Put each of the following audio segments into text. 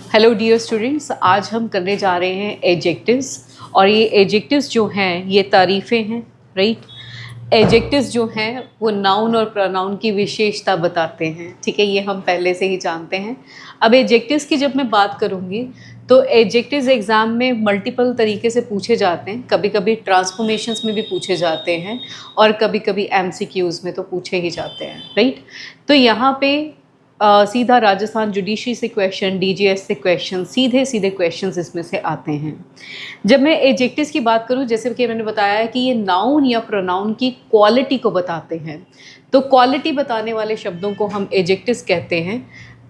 Hello dear students, आज हम करने जा रहे हैं एडजेक्टिव्स। और ये एडजेक्टिव्स जो हैं ये तारीफ़ें हैं, राइट। एडजेक्टिव्स जो हैं वो नाउन और प्रोनाउन की विशेषता बताते हैं, ठीक है, ये हम पहले से ही जानते हैं। अब एडजेक्टिव्स की जब मैं बात करूँगी तो एडजेक्टिव्स एग्ज़ाम में मल्टीपल तरीके से पूछे जाते हैं, कभी कभी ट्रांसफॉर्मेशंस में भी पूछे जाते हैं और कभी कभी एमसीक्यूज़ में तो पूछे ही जाते हैं, राइट। तो यहाँ पे सीधा राजस्थान जुडिशरी से क्वेश्चन, डीजीएस से क्वेश्चन, सीधे सीधे क्वेश्चंस इसमें से आते हैं। जब मैं एडजेक्टिव्स की बात करूं, जैसे कि मैंने बताया है कि ये नाउन या प्रोनाउन की क्वालिटी को बताते हैं, तो क्वालिटी बताने वाले शब्दों को हम एडजेक्टिव्स कहते हैं।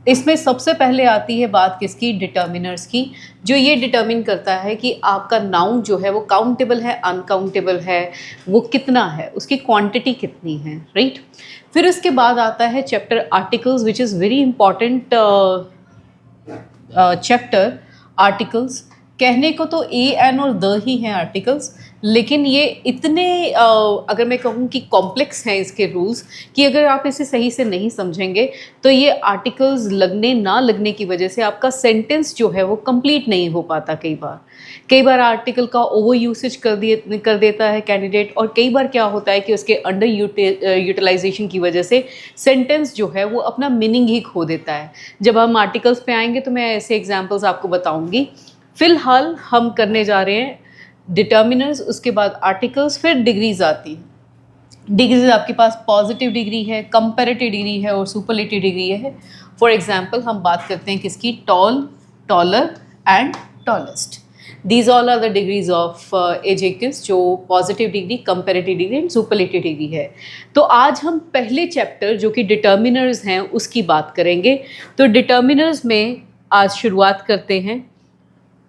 इसमें सबसे पहले आती है बात किसकी? डिटर्मिनर्स की, जो ये डिटर्मिन करता है कि आपका नाउन जो है वो काउंटेबल है, अनकाउंटेबल है, वो कितना है, उसकी क्वांटिटी कितनी है, राइट। फिर उसके बाद आता है chapter articles, which is very important chapter. Articles कहने को तो ए एन और द ही हैं आर्टिकल्स, लेकिन ये इतने अगर मैं कहूँ कि कॉम्प्लेक्स हैं इसके रूल्स कि अगर आप इसे सही से नहीं समझेंगे तो ये आर्टिकल्स लगने ना लगने की वजह से आपका सेंटेंस जो है वो कंप्लीट नहीं हो पाता। कई बार आर्टिकल का ओवर यूसेज कर देता है कैंडिडेट, और कई बार क्या होता है कि उसके अंडर यूटिलाइजेशन की वजह से सेंटेंस जो है वो अपना मीनिंग ही खो देता है। जब हम आर्टिकल्स पे आएंगे तो मैं ऐसे एग्जांपल्स आपको बताऊंगी। फिलहाल हम करने जा रहे हैं डिटर्मिनर्स, उसके बाद आर्टिकल्स, फिर डिग्रीज आती हैं। डिग्रीज आपके पास पॉजिटिव डिग्री है, कंपैरेटिव डिग्री है और सुपरलेटिव डिग्री है। फॉर एग्जांपल हम बात करते हैं किसकी? Tall, taller and tallest. These all are the degrees of adjectives, जो positive degree, comparative degree and superlative degree है। तो आज हम पहले चैप्टर जो कि डिटर्मिनर्स हैं उसकी बात करेंगे। तो डिटर्मिनर्स में आज शुरुआत करते हैं।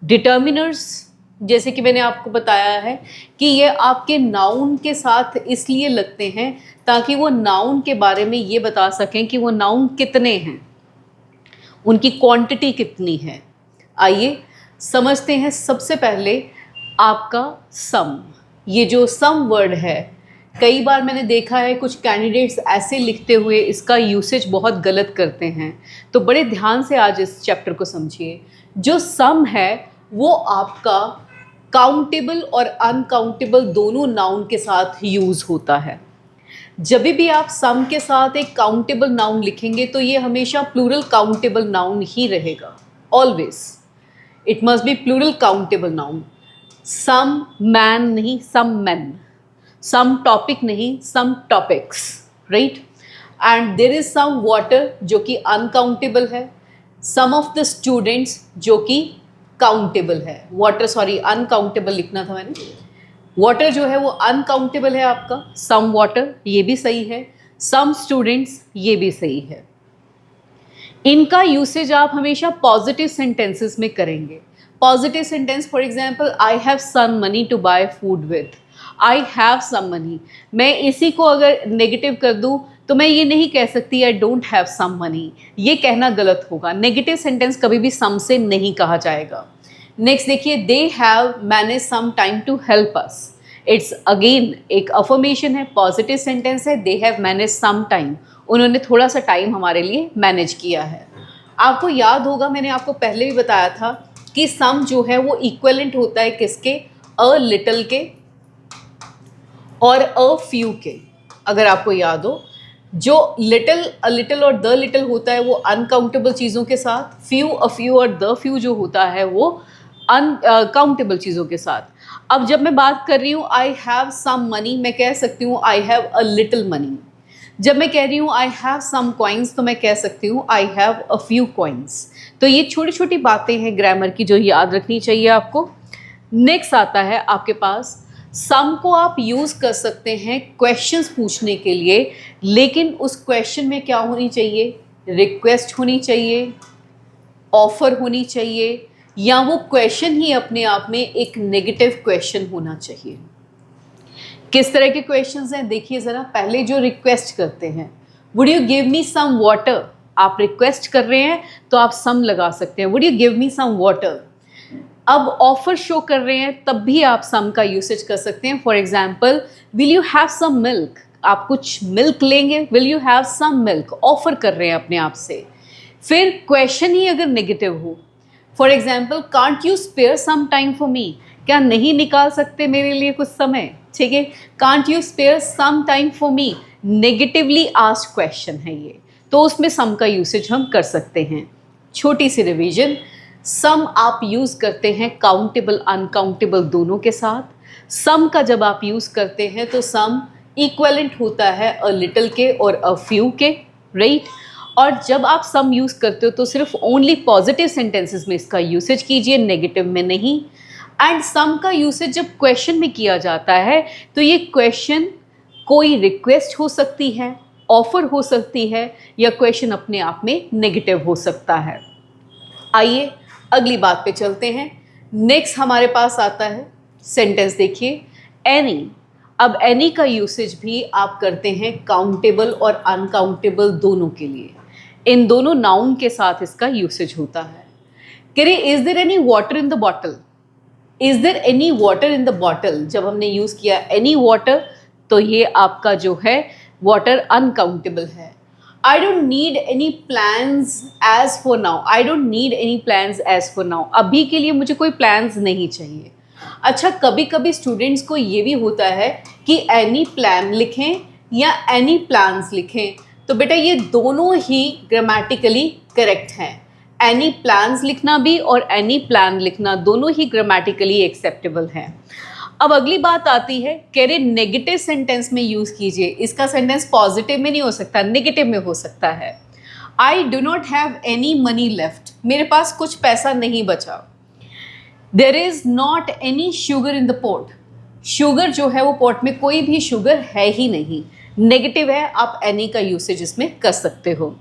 डिटर्मिनर्स, जैसे कि मैंने आपको बताया है कि ये आपके नाउन के साथ इसलिए लगते हैं ताकि वो नाउन के बारे में ये बता सकें कि वो नाउन कितने हैं, उनकी क्वांटिटी कितनी है। आइए समझते हैं। सबसे पहले आपका सम, ये जो सम वर्ड है, कई बार मैंने देखा है कुछ कैंडिडेट्स ऐसे लिखते हुए इसका यूसेज बहुत गलत करते हैं, तो बड़े ध्यान से आज इस चैप्टर को समझिए। जो सम है वो आपका काउंटेबल और अनकाउंटेबल दोनों नाउन के साथ यूज़ होता है। जब भी आप सम के साथ एक काउंटेबल नाउन लिखेंगे तो ये हमेशा प्लूरल काउंटेबल नाउन ही रहेगा। Always it must be plural countable noun. Some man नहीं, सम मैन। सम टॉपिक नहीं, some topics, right. And there is some water जो कि अनकाउंटेबल है, सम ऑफ द स्टूडेंट्स जो कि काउंटेबल है। वाटर, सॉरी, अनकाउंटेबल लिखना था मैंने। वाटर जो है वो अनकाउंटेबल है आपका, सम वाटर ये भी सही है, सम स्टूडेंट्स ये भी सही है। इनका यूसेज आप हमेशा पॉजिटिव सेंटेंसेस में करेंगे। Positive sentence, for example, I have some money to buy food with. I have some money, मैं इसी को अगर नेगेटिव कर दूं तो मैं ये नहीं कह सकती I don't have some money, ये कहना गलत होगा। नेगेटिव सेंटेंस कभी भी सम से नहीं कहा जाएगा। नेक्स्ट देखिए, they have manage some time to help us. It's again एक अफर्मेशन है, पॉजिटिव सेंटेंस है। They have manage some time, उन्होंने थोड़ा सा टाइम हमारे लिए मैनेज किया है। आपको याद होगा, मैंने आपको पहले भी बताया था कि सम जो है वो इक्विवेलेंट होता है किसके? अ लिटिल के और अ फ्यू के। अगर आपको याद हो, जो लिटिल, अ लिटिल और द लिटिल होता है वो अनकाउंटेबल चीज़ों के साथ, फ्यू, अ फ्यू और द फ्यू जो होता है वो अनकाउंटेबल चीज़ों के साथ। अब जब मैं बात कर रही हूँ आई हैव सम मनी, मैं कह सकती हूँ आई हैव अ लिटिल मनी। जब मैं कह रही हूँ आई हैव सम कॉइन्स तो मैं कह सकती हूँ आई हैव अ फ्यू कॉइन्स। तो ये छोटी छोटी बातें हैं ग्रामर की जो याद रखनी चाहिए आपको। नेक्स्ट आता है आपके पास, सम को आप यूज़ कर सकते हैं क्वेश्चंस पूछने के लिए, लेकिन उस क्वेश्चन में क्या होनी चाहिए? रिक्वेस्ट होनी चाहिए, ऑफर होनी चाहिए, या वो क्वेश्चन ही अपने आप में एक नेगेटिव क्वेश्चन होना चाहिए। किस तरह के क्वेश्चंस हैं देखिए ज़रा। पहले जो रिक्वेस्ट करते हैं, would you give me some water, आप रिक्वेस्ट कर रहे हैं तो आप सम लगा सकते हैं, would you give me some water. अब ऑफर शो कर रहे हैं तब भी आप सम का यूसेज कर सकते हैं। For example, will you have some milk, आप कुछ मिल्क लेंगे, will you have some milk, offer कर रहे हैं अपने आप से। फिर क्वेश्चन ही अगर नेगेटिव हो for example, can't you spare some time for me, क्या नहीं निकाल सकते मेरे लिए कुछ समय, ठीक है। Can't you spare some time for me, negatively asked question है ये, तो उसमें सम का यूसेज हम कर सकते हैं। छोटी सी रिवीजन, सम आप यूज़ करते हैं काउंटेबल अनकाउंटेबल दोनों के साथ। सम का जब आप यूज़ करते हैं तो सम इक्वलेंट होता है अ लिटिल के और अ फ्यू के, राइट। और जब आप सम यूज़ करते हो तो सिर्फ ओनली पॉजिटिव सेंटेंसेस में इसका यूसेज कीजिए, नेगेटिव में नहीं। एंड सम का यूसेज जब क्वेश्चन में किया जाता है तो ये क्वेश्चन कोई रिक्वेस्ट हो सकती है, ऑफर हो सकती है, या क्वेश्चन अपने आप में नेगेटिव हो सकता है। आइए अगली बात पे चलते हैं। नेक्स्ट हमारे पास आता है सेंटेंस, देखिए एनी। अब एनी का यूसेज भी आप करते हैं काउंटेबल और अनकाउंटेबल दोनों के लिए। इन दोनों नाउन के साथ इसका यूसेज होता है। कह रहे is there any water in the bottle, is there any water in the bottle, जब हमने यूज़ किया एनी वाटर तो ये आपका जो है वाटर अनकाउंटेबल है। I don't need any plans as for now, I don't need any plans as for now, अभी के लिए मुझे कोई प्लान्स नहीं चाहिए। अच्छा, कभी कभी स्टूडेंट्स को ये भी होता है कि एनी प्लान लिखें या एनी प्लान्स लिखें, तो बेटा ये दोनों ही ग्रामेटिकली करेक्ट हैं। एनी प्लान्स लिखना भी और एनी प्लान लिखना दोनों ही ग्रामेटिकली एक्सेप्टेबल हैं। अब अगली बात आती है, कह रहे नेगेटिव सेंटेंस में यूज़ कीजिए। इसका सेंटेंस पॉजिटिव में नहीं हो सकता, नेगेटिव में हो सकता है। I do not have any money left, मेरे पास कुछ पैसा नहीं बचा। There is not any sugar in the pot, sugar जो है वो पॉट में कोई भी शुगर है ही नहीं, नेगेटिव है, आप एनी का यूसेज इसमें कर सकते हो।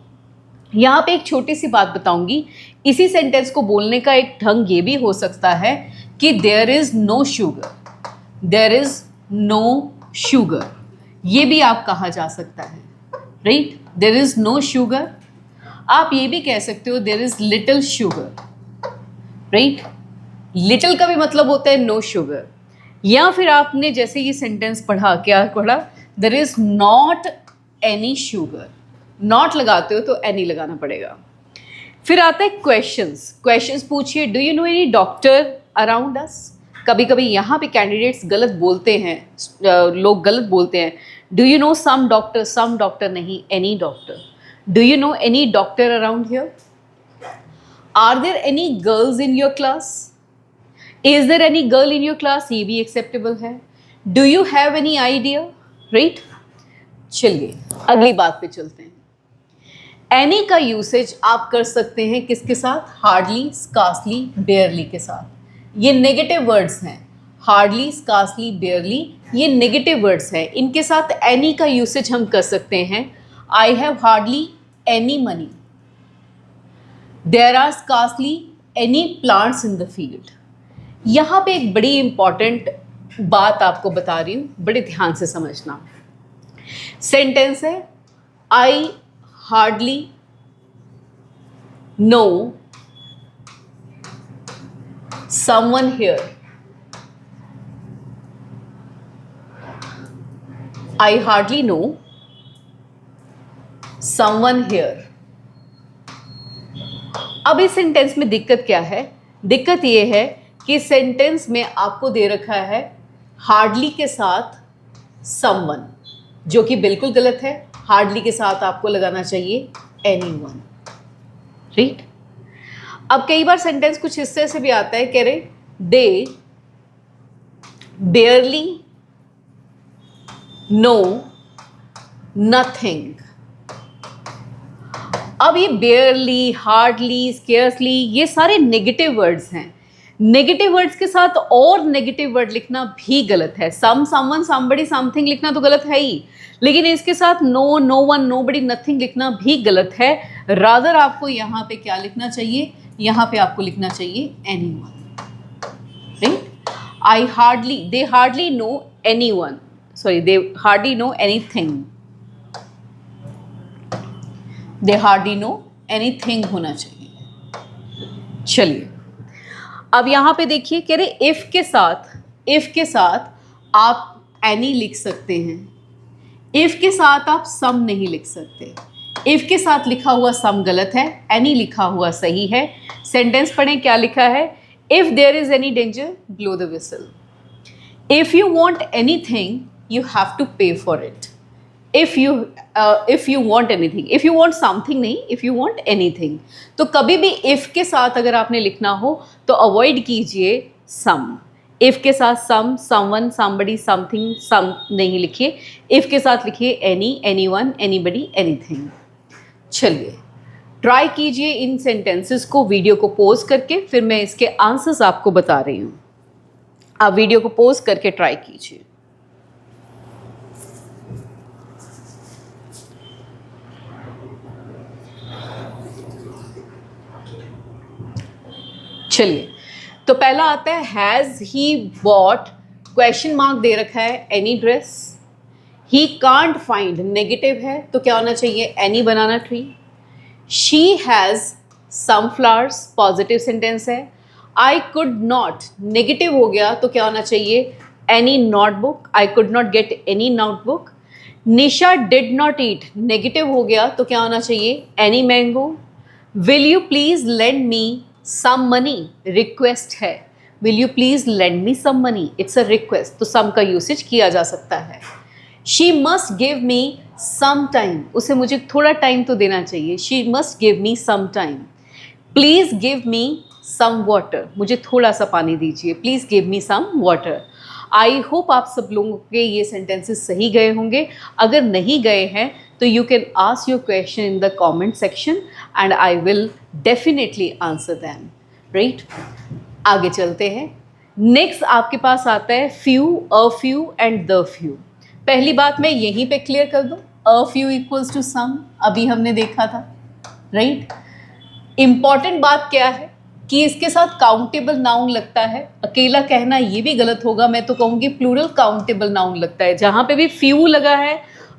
यहाँ पे एक छोटी सी बात बताऊंगी, इसी सेंटेंस को बोलने का एक ढंग ये भी हो सकता है कि there is no sugar, there is no sugar, ये भी आप कहा जा सकता है, right. There is no sugar, आप ये भी कह सकते हो there is little sugar, right. Little का भी मतलब होता है नो शुगर। या फिर आपने जैसे ये सेंटेंस पढ़ा, क्या पढ़ा, there is not any sugar, not लगाते हो तो एनी लगाना पड़ेगा। फिर आता है क्वेश्चंस, क्वेश्चंस पूछिए, do you know any doctor around us. कभी कभी यहाँ पे कैंडिडेट्स गलत बोलते हैं, लोग गलत बोलते हैं, do you know some doctor नहीं, any doctor. Do you know any doctor around here. Are there any girls in your class, is there any girl in your class, ये भी एक्सेप्टेबल है। Do you have any idea, right. चलिए अगली बात पे चलते हैं। एनी का यूसेज आप कर सकते हैं किसके साथ, हार्डली, स्कार्सली, बेयरली के साथ। ये नेगेटिव वर्ड्स हैं, हार्डली, स्कार्सली, बेयरली, ये नेगेटिव वर्ड्स हैं, इनके साथ एनी का यूसेज हम कर सकते हैं। I have hardly any money, there are scarcely any plants in the field. यहाँ पे एक बड़ी इंपॉर्टेंट बात आपको बता रही हूँ, बड़े ध्यान से समझना। सेंटेंस है, I hardly know someone here, I hardly know someone here। अब इस सेंटेंस में दिक्कत क्या है, दिक्कत ये है कि सेंटेंस में आपको दे रखा है हार्डली के साथ someone, जो कि बिल्कुल गलत है। हार्डली के साथ आपको लगाना चाहिए anyone, राइट। अब कई बार सेंटेंस कुछ हिस्से से भी आता है, कह रहे दे बेयरली नो नथिंग। अब ये बेयरली, हार्डली, स्केयर्सली, ये सारे नेगेटिव वर्ड्स हैं। नेगेटिव वर्ड्स के साथ और नेगेटिव वर्ड लिखना भी गलत है। सम, समवन, समबडी, समथिंग लिखना तो गलत है ही, लेकिन इसके साथ no, no one, nobody, nothing लिखना भी गलत है। रादर आपको यहाँ पे क्या लिखना चाहिए, यहाँ पे आपको लिखना चाहिए anyone, right. I hardly, they hardly no anyone, sorry, they hardly know anything, they hardly know anything होना चाहिए। चलिए अब यहाँ पे देखिए, कह रहे इफ के साथ आप एनी लिख सकते हैं, इफ के साथ आप सम नहीं लिख सकते। इफ के साथ लिखा हुआ सम गलत है, एनी लिखा हुआ सही है। सेंटेंस पढ़ें, क्या लिखा है? If there is any danger blow the whistle. If you want anything you have to pay for it. If you want anything, if you want something नहीं, इफ यू वांट एनीथिंग। तो कभी भी if के साथ अगर आपने लिखना हो तो अवॉइड कीजिए सम। इफ के साथ सम, समवन, समबडी, समथिंग, सम नहीं लिखिए। इफ के साथ लिखिए एनी, एनीवन, एनीबडी, एनीथिंग। चलिए ट्राई कीजिए इन सेंटेंसेस को वीडियो को पॉज करके, फिर मैं इसके आंसर्स आपको बता रही हूँ। आप वीडियो को पॉज करके ट्राई कीजिए। चलिए, तो पहला आता है has he bought, question mark दे रखा है, any dress. He can't find, negative है तो क्या होना चाहिए? Any banana tree. She has some flowers, positive sentence है। आई कुड नॉट, नेगेटिव हो गया तो क्या होना चाहिए? Any notebook. I could not get any notebook. Nisha did not eat, negative हो गया तो क्या होना चाहिए? Any mango. Will you please lend me some money, request है। Will you please lend me some money, it's a request, तो some का usage किया जा सकता है। She must give me some time, उसे मुझे थोड़ा टाइम तो देना चाहिए। She must give me some time. Please give me some water, मुझे थोड़ा सा पानी दीजिए। Please give me some water. I hope आप सब लोगों के ये सेंटेंसेस सही गए होंगे। अगर नहीं गए हैं तो you can ask your question in the comment section and I will definitely answer them, right. आगे चलते हैं। नेक्स्ट आपके पास आता है few, a few and the few. पहली बात मैं यहीं पे क्लियर कर दूं, a few equals to some, अभी हमने देखा था, राइट। इंपॉर्टेंट बात क्या है कि इसके साथ काउंटेबल नाउन लगता है। अकेला कहना ये भी गलत होगा, मैं तो कहूँगी प्लूरल काउंटेबल नाउन लगता है। जहाँ पे भी फ्यू लगा है,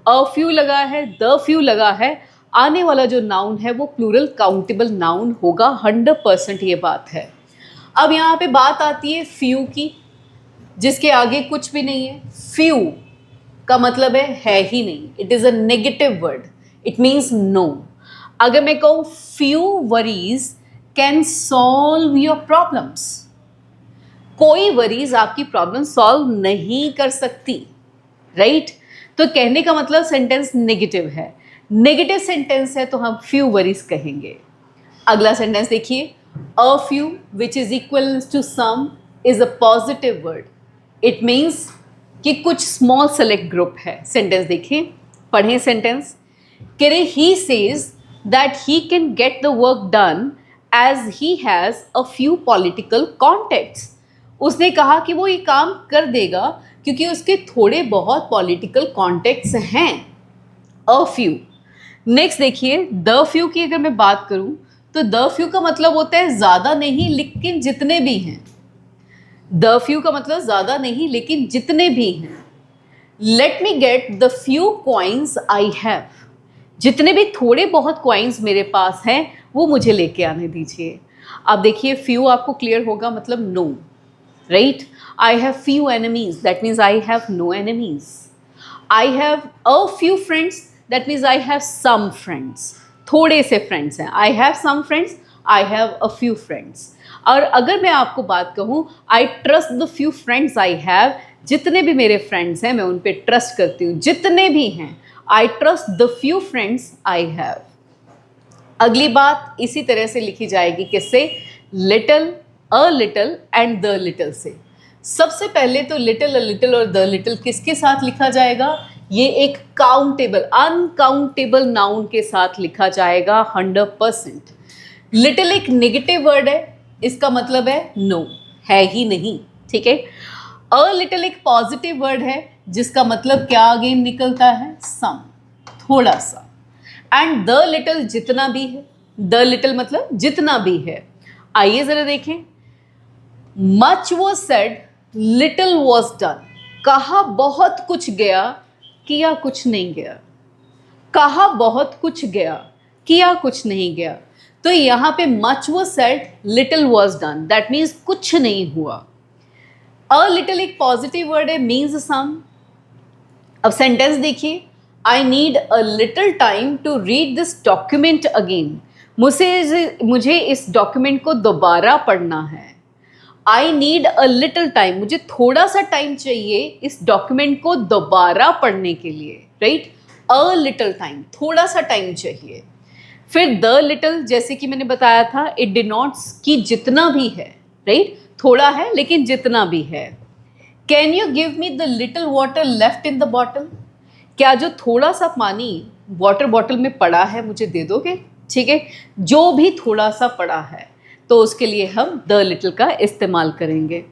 अ फ्यू लगा है, द फ्यू लगा है, आने वाला जो नाउन है वो प्लूरल काउंटेबल नाउन होगा, 100% ये बात है। अब यहाँ पे बात आती है फ्यू की, जिसके आगे कुछ भी नहीं है। फ्यू का मतलब है ही नहीं, it is a negative word, it means no. अगर मैं कहूँ few worries can solve your problems, कोई वरीज आपकी प्रॉब्लम सॉल्व नहीं कर सकती, राइट। तो कहने का मतलब सेंटेंस नेगेटिव है। नेगेटिव सेंटेंस है तो हम फ्यू वरीज कहेंगे। अगला सेंटेंस देखिए, a few which is equal to some is a positive word, it means कि कुछ स्मॉल सेलेक्ट ग्रुप है। सेंटेंस देखिए, पढ़ें सेंटेंस। करें, he says that he can get the work done as he has a few political contacts. उसने कहा कि वो ये काम कर देगा क्योंकि उसके थोड़े बहुत पॉलिटिकल कॉन्टेक्ट्स हैं, अ फ्यू। नेक्स्ट देखिए, द फ्यू की अगर मैं बात करूं तो द फ्यू का मतलब होता है ज़्यादा नहीं लेकिन जितने भी हैं। द फ्यू का मतलब ज़्यादा नहीं लेकिन जितने भी हैं। Let me get the few coins I have, जितने भी थोड़े बहुत कॉइन्स मेरे पास हैं वो मुझे लेके आने दीजिए। अब देखिए, फ्यू आपको क्लियर होगा मतलब no, right. I have few enemies, that means I have no enemies. I have a few friends, that means I have some friends, थोड़े से फ्रेंड्स हैं। I have some friends, I have a few friends. और अगर मैं आपको बात कहूँ, I trust the few friends I have, जितने भी मेरे फ्रेंड्स हैं मैं उन पर ट्रस्ट करती हूँ, जितने भी हैं। आई trust the few friends I have. अगली बात इसी तरह से लिखी जाएगी, किससे? Little, a little and the little से। सबसे पहले तो लिटिल, अ लिटिल और द लिटिल किसके साथ लिखा जाएगा? ये एक काउंटेबल, अनकाउंटेबल नाउन के साथ लिखा जाएगा 100%। लिटिल एक नेगेटिव वर्ड है, इसका मतलब है नो, है ही नहीं, ठीक है। अ लिटिल एक पॉजिटिव वर्ड है जिसका मतलब क्या अगेन निकलता है? सम, थोड़ा सा। एंड द लिटिल जितना भी है, द लिटिल मतलब जितना भी है। आइए जरा देखें, much was said, little was done. कहा बहुत कुछ गया, किया कुछ नहीं गया। कहा बहुत कुछ गया, किया कुछ नहीं गया। तो यहाँ पे much was said, little was done, that means कुछ नहीं हुआ। अ लिटिल एक पॉजिटिव वर्ड है, मीन्स सम। अब सेंटेंस देखिए, I need a little time to read this document again, मुझे इस डॉक्यूमेंट को दोबारा पढ़ना है। I need a little time, मुझे थोड़ा सा टाइम चाहिए इस डॉक्यूमेंट को दोबारा पढ़ने के लिए, राइट। अ लिटिल टाइम, थोड़ा सा टाइम चाहिए। फिर द लिटिल, जैसे कि मैंने बताया था, इट डिनोट्स कि जितना भी है, राइट, थोड़ा है लेकिन जितना भी है। Can you give me the little water left in the bottle, क्या जो थोड़ा सा पानी वाटर बॉटल में पड़ा है मुझे दे दोगे, ठीक है, जो भी थोड़ा सा पड़ा है, तो उसके लिए हम द लिटिल का इस्तेमाल करेंगे।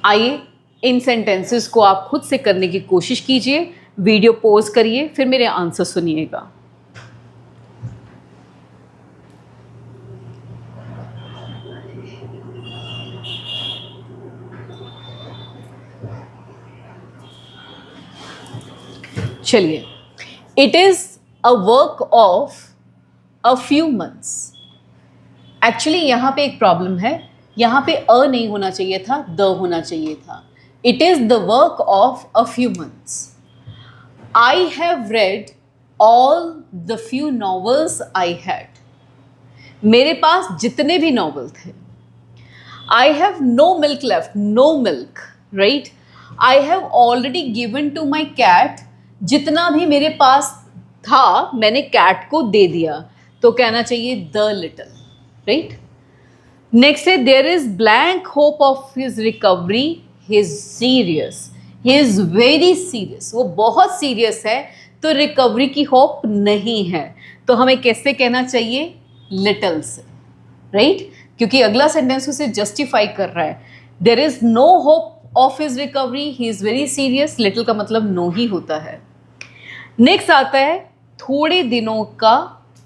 आइए इन सेंटेंसेस को आप खुद से करने की कोशिश कीजिए, वीडियो पॉज करिए, फिर मेरे आंसर सुनिएगा। चलिए, it is a work of a few months. Actually यहाँ पे एक प्रॉब्लम है, यहाँ पे अ नहीं होना चाहिए था, द होना चाहिए था। It is the work of a few months. I have read all the few novels I had, मेरे पास जितने भी नॉवल थे। I have no milk left, no milk, right. I have already given to my cat, जितना भी मेरे पास था मैंने कैट को दे दिया, तो कहना चाहिए द लिटिल, राइट। नेक्स्ट है, there is blank hope of his recovery, he is serious, he is very serious, वो बहुत सीरियस है, तो रिकवरी की होप नहीं है, तो हमें कैसे कहना चाहिए, लिटिल से, राइट, क्योंकि अगला सेंटेंस उसे जस्टिफाई कर रहा है। There is no hope of his recovery, he is very serious, little का मतलब नो ही होता है। नेक्स्ट आता है थोड़े दिनों का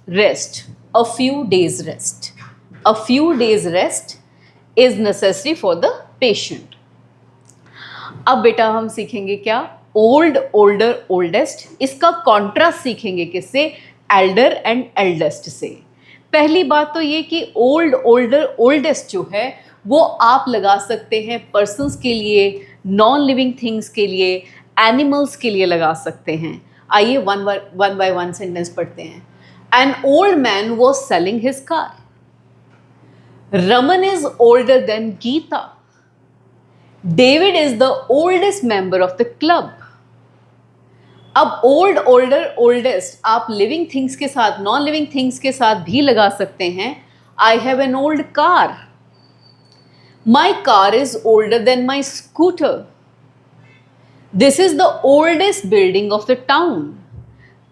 rest, a few days rest, a few days rest is necessary for the patient. अब बेटा हम सीखेंगे क्या, ओल्ड, ओल्डर, ओल्डेस्ट, इसका कॉन्ट्रास्ट सीखेंगे किससे, एल्डर एंड एल्डेस्ट से। पहली बात तो ये कि ओल्ड, ओल्डर, ओल्डेस्ट जो है वो आप लगा सकते हैं पर्सन्स के लिए, नॉन लिविंग थिंग्स के लिए, एनिमल्स के लिए लगा सकते हैं। आइए वन बाय वन सेंटेंस पढ़ते हैं। An old man was selling his car, Raman is older than Geeta, David is the oldest member of the club. अब ओल्ड, ओल्डर, ओल्डेस्ट आप लिविंग थिंग्स के साथ, नॉन लिविंग थिंग्स के साथ भी लगा सकते हैं। I have an old car, my car is older than my scooter, this is the oldest building of the town.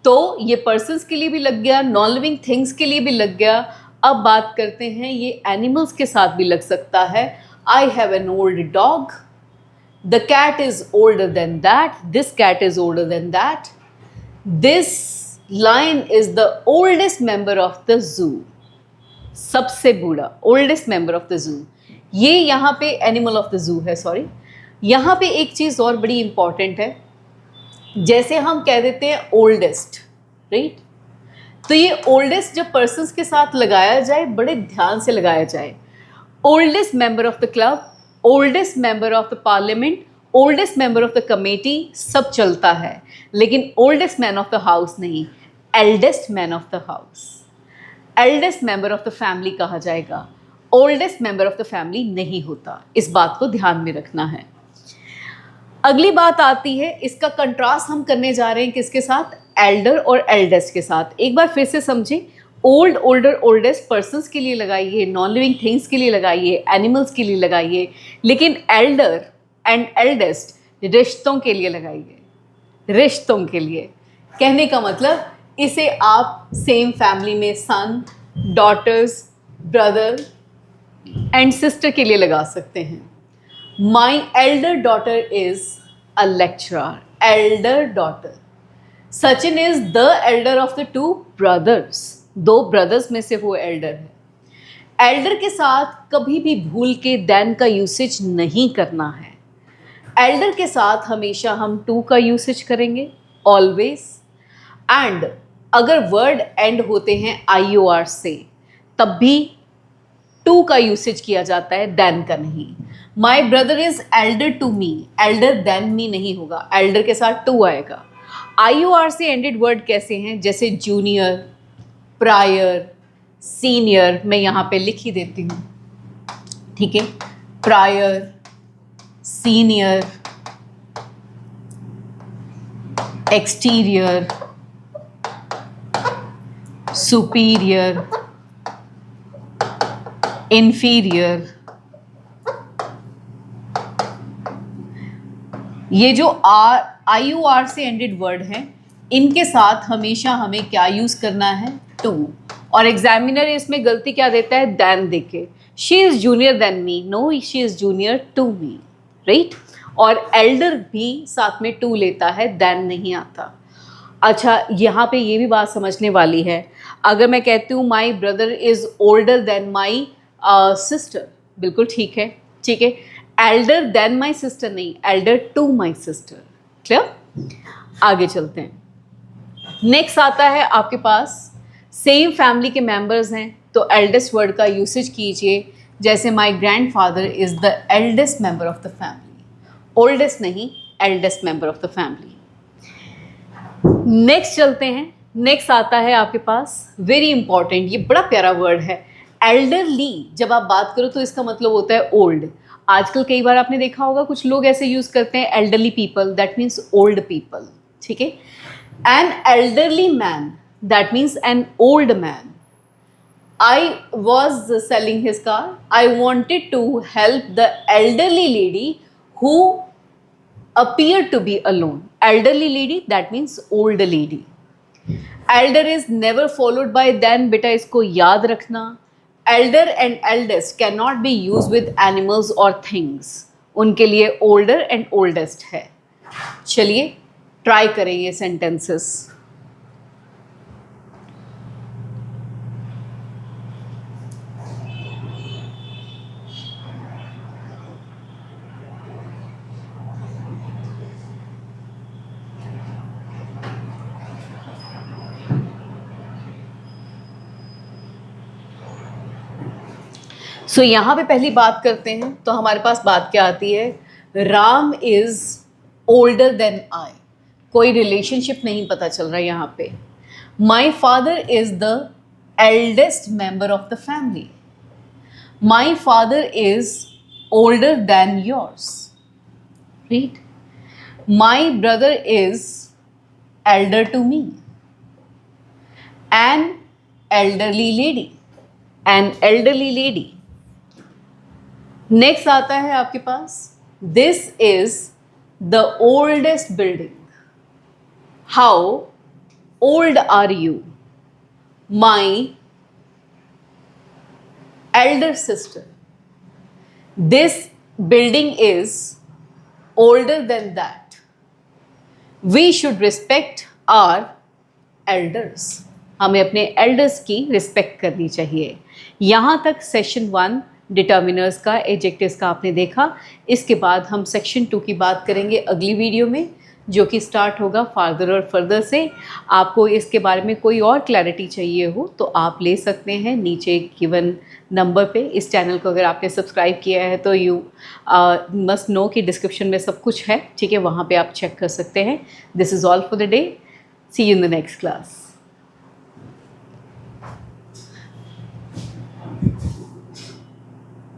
तो ये पर्सन्स के लिए भी लग गया, नॉन लिविंग थिंग्स के लिए भी लग गया। अब बात करते हैं ये एनिमल्स के साथ भी लग सकता है। I have an old dog, the cat is older than that, this cat is older than that, this lion is the oldest member of the zoo, सबसे बूढ़ा, ओल्डेस्ट मेंबर ऑफ द जू। ये यहाँ पे एनिमल ऑफ द जू है, sorry. यहाँ पे एक चीज़ और बड़ी इंपॉर्टेंट है, जैसे हम कह देते हैं ओल्डेस्ट, राइट, तो ये ओल्डेस्ट जब पर्सन्स के साथ लगाया जाए बड़े ध्यान से लगाया जाए। Oldest member of the club, oldest member of the parliament, oldest member of the committee, सब चलता है, लेकिन oldest man of the house नहीं, eldest man of the house, eldest member of the family कहा जाएगा, oldest member of the family नहीं होता। इस बात को ध्यान में रखना है। अगली बात आती है, इसका कंट्रास्ट हम करने जा रहे हैं किसके साथ, एल्डर और एल्डेस्ट के साथ। एक बार फिर से समझें, ओल्ड, ओल्डर, ओल्डेस्ट पर्सन्स के लिए लगाइए, नॉन लिविंग थिंग्स के लिए लगाइए, एनिमल्स के लिए लगाइए, लेकिन एल्डर एंड एल्डेस्ट रिश्तों के लिए लगाइए, रिश्तों के लिए। कहने का मतलब इसे आप सेम फैमिली में सन, डॉटर्स, ब्रदर एंड सिस्टर के लिए लगा सकते हैं। My elder daughter is a lecturer, Elder daughter. Sachin is the Elder of the two brothers, दो ब्रदर्स में से वो एल्डर है। एल्डर के साथ कभी भी भूल के देन का यूसेज नहीं करना है। एल्डर के साथ हमेशा हम टू का यूसेज करेंगे, ऑलवेज। एंड अगर वर्ड एंड होते हैं IOR से, तब भी टू का यूसेज किया जाता है, देन का नहीं। My brother is elder to me, elder than me नहीं होगा, एल्डर के साथ टू आएगा। IUR से एंडेड वर्ड कैसे हैं, जैसे जूनियर, प्रायर, सीनियर, मैं यहाँ पे लिख ही देती हूँ, ठीक है, prior, senior, exterior, superior, inferior. ये जो IUR से एंडेड वर्ड हैं, इनके साथ हमेशा हमें क्या यूज़ करना है, टू। और एग्जामिनर इसमें गलती क्या देता है, दैन देके, she is junior than me, no she is junior to me, right. और एल्डर भी साथ में टू लेता है, दैन नहीं आता। अच्छा, यहाँ पे ये भी बात समझने वाली है, अगर मैं कहती हूँ my brother is older than my sister, बिल्कुल ठीक है, ठीक है, एल्डर देन माई सिस्टर नहीं, elder to my sister. Clear? आगे चलते हैं। नेक्स्ट आता है आपके पास, सेम फैमिली के मेंबर्स हैं तो एल्डेस्ट वर्ड का यूसेज कीजिए, जैसे my grandfather is the eldest member of the family, oldest नहीं, eldest member of the family. Next चलते हैं। नेक्स्ट आता है आपके पास, वेरी इंपॉर्टेंट, ये बड़ा प्यारा वर्ड है, एल्डरली। जब आप बात करो तो इसका मतलब होता है ओल्ड। आजकल कई बार आपने देखा होगा कुछ लोग ऐसे यूज़ करते हैं, elderly people, that means old people, ठीक है। An elderly man, that means N old man. I was selling his car. I wanted to help the elderly lady who appeared to be alone. Elderly lady, that means old lady. Elder is never followed by then, बेटा इसको याद रखना। Elder and eldest cannot be used with animals or things. उनके लिए older and oldest है। चलिए try करें ये sentences। सो यहाँ पे पहली बात करते हैं तो हमारे पास बात क्या आती है, Ram is older than I, कोई रिलेशनशिप नहीं पता चल रहा है यहाँ पे। My father is the eldest member of the family, my father is older than yours, right. My brother is elder to me, an elderly lady, an elderly lady. Next आता है आपके पास, this is the oldest building, how old are you, my elder sister, this building is older than that, we should respect our elders, हमें अपने elders की respect करनी चाहिए। यहाँ तक सेशन 1 डिटर्मिनर्स का, एडजेक्टिव्स का आपने देखा। इसके बाद हम सेक्शन 2 की बात करेंगे अगली वीडियो में, जो कि स्टार्ट होगा फार्दर और फर्दर से। आपको इसके बारे में कोई और क्लैरिटी चाहिए हो तो आप ले सकते हैं नीचे गिवन नंबर पे। इस चैनल को अगर आपने सब्सक्राइब किया है तो यू मस्ट नो कि डिस्क्रिप्शन में सब कुछ है, ठीक है, वहाँ पे आप चेक कर सकते हैं। This is all for the day, see you in the next class.